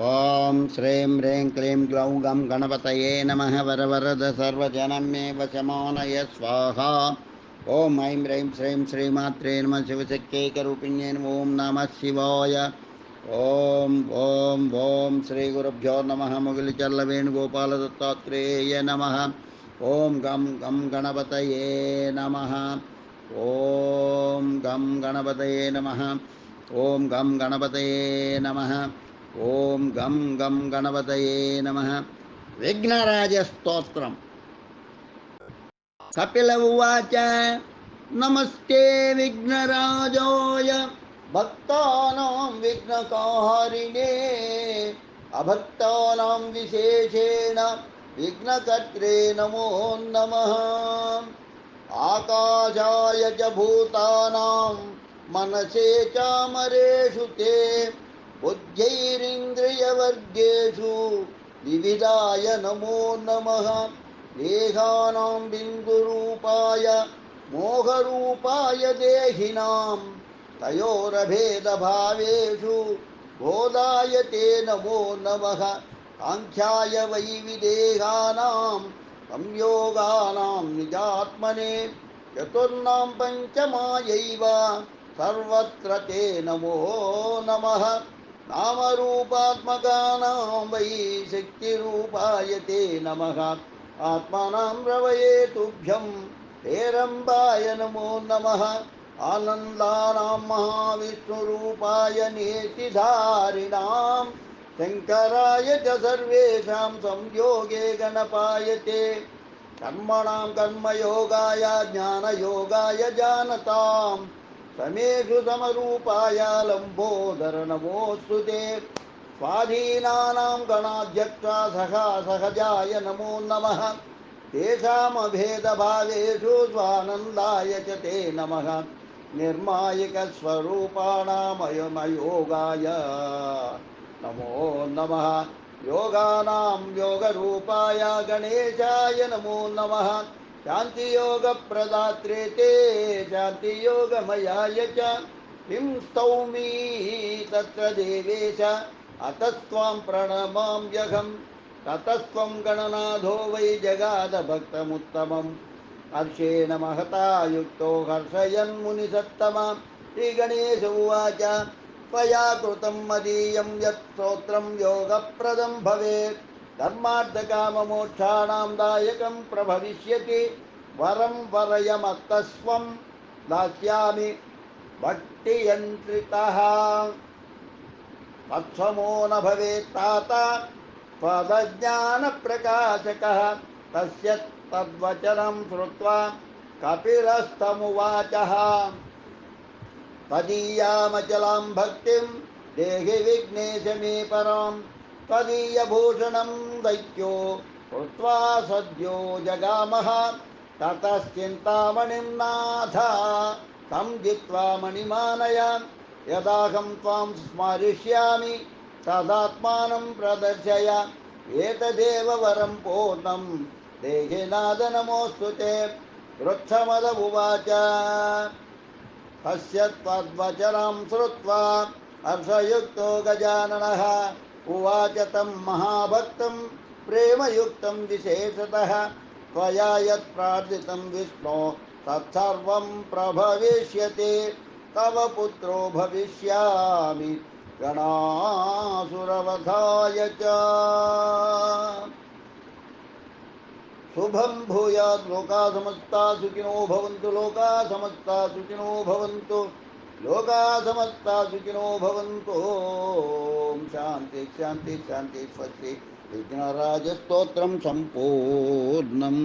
ఓం శ్రీం హ్రీం క్లీం గ్లౌం గం గణపతయే నమః వరవరద సర్వజనం మే వశమానయ స్వాహా. ఓం ఐం హ్రీం శ్రీం శ్రీమాత్రే నమః శివశక్తైకరూపిణ్యై ఓం నమః శివాయ. ఓం ఓం ఓం శ్రీ గురుభ్యో నమః. ముగిలిచర్ల వేణుగోపాల దత్తాత్రేయ నమః. ఓం గం గం గణపతయే నమః. ఓం గం గణపతయే నమః. ఓం గం గణపతయే నమః. ఓం గం గం గణపతయే నమః. విఘ్నరాజ స్తోత్రం. కపిల ఉవాచ నమస్తే విఘ్నరాజాయ భక్తానాం విఘ్నకారిణే అభక్తానాం విశేషేణ విఘ్నకర్త్రే నమో నమః. ఆకాశాయ చ భూతానాం మనసే చామరేషు తే బుద్ధైరింద్రియవర్గేషు వివిధాయ నమో నమః. దేహానాం బిందురూపాయ మోహరూపాయ దేహినాం తయోరభేదభావేషు బోధాయ తే నమో నమః. కాంక్షాయ వై విదేహానాం సంయోగానాం నిజాత్మనే చతుర్నాం పంచమాయైవ సర్వత్ర తే నమో నమః. నామరూపాత్మకానాం వై శక్తిరూపాయ తే నమః. ఆత్మానాం రవయే తుభ్యం హేరంబాయ నమో నమః. ఆనందానాం మహావిష్ణురూపాయ నేతిధారిణాం శంకరాయ చ సర్వేషాం సంయోగే గణపాయ తే. కర్మణాం కర్మయోగాయ జ్ఞానయోగాయ జానతాం సమేషు సమరూపాయ లంబోదర నమోऽस्तु తే. స్వాధీనానాం గణాధ్యక్ష సహజాయ నమో నమః. తేషామభేదభావేషు స్వానందాయ చ తే నమః. నిర్మాయిక స్వరూపాణమయోగాయ నమో నమః. యోగానాం యోగరూపాయ గణేశాయ నమో నమః. శాంతియోగప్రదాత్రే తే శాంతియోగమయాయ చ. కిం స్తౌమీ తత్ర దేవేశ అతస్త్వాం ప్రణమామ్యహం. తతస్త్వం గణనాథో వై జగాద భక్తముత్తమం. హర్షేణ మహతా యుక్తో హర్షయన్మునిసత్తమ. శ్రీగణేశ ఉవాచ త్వయా కృతం మదీయం యత్ స్తోత్రం యోగప్రదం భవేత్. ధర్మార్థకామమోక్షాణాం దాయకం ప్రభవిష్యతి. వరం వరయమత్తస్వం దాస్యామి భక్తియంత్రితః. తత్సమో న భవేత్ తాత పదజ్ఞానప్రకాశకः. తస్య తద్వచనం శ్రుత్వా కపిలస్తమువాచः. తదీయామచలాం భక్తిం దేహి విఘ్నేశ మే పరాం. తదీయభూషణం దైత్యో కృత్వా సద్యో జగామః. తతశ్చింతామణిం నాథ తం జిత్వా మణిమానయ. యదాహం త్వాం స్మరిష్యామి తదాత్మానం ప్రదర్శయ. ఏతదేవ వరం పూర్ణం దేహి నాథ నమోऽस्तु తే. వృక్షమద ఉవాచ తస్య త్వద్వచనం శ్రుత్వా హర్షయుక్తో గజాననః. ఉవాచ తం మహాభక్తం ప్రేమయుక్తం విశేషతః. త్వయా యత్ ప్రార్థితం విష్ణో తత్సర్వం ప్రభవిష్యతి. తవ పుత్రో భవిష్యామి గణాసురవధాయ చ. శుభం భూయాత్. లోకా సమస్తా సుఖినో భవంతు. లోకా సమస్తా సుఖినో భవంతు. లోకా సమస్తా సుఖినో భవంతు. ఓం శాంతి శాంతి శాంతి. స్వస్తి. విఘ్నరాజ స్తోత్రం సంపూర్ణం.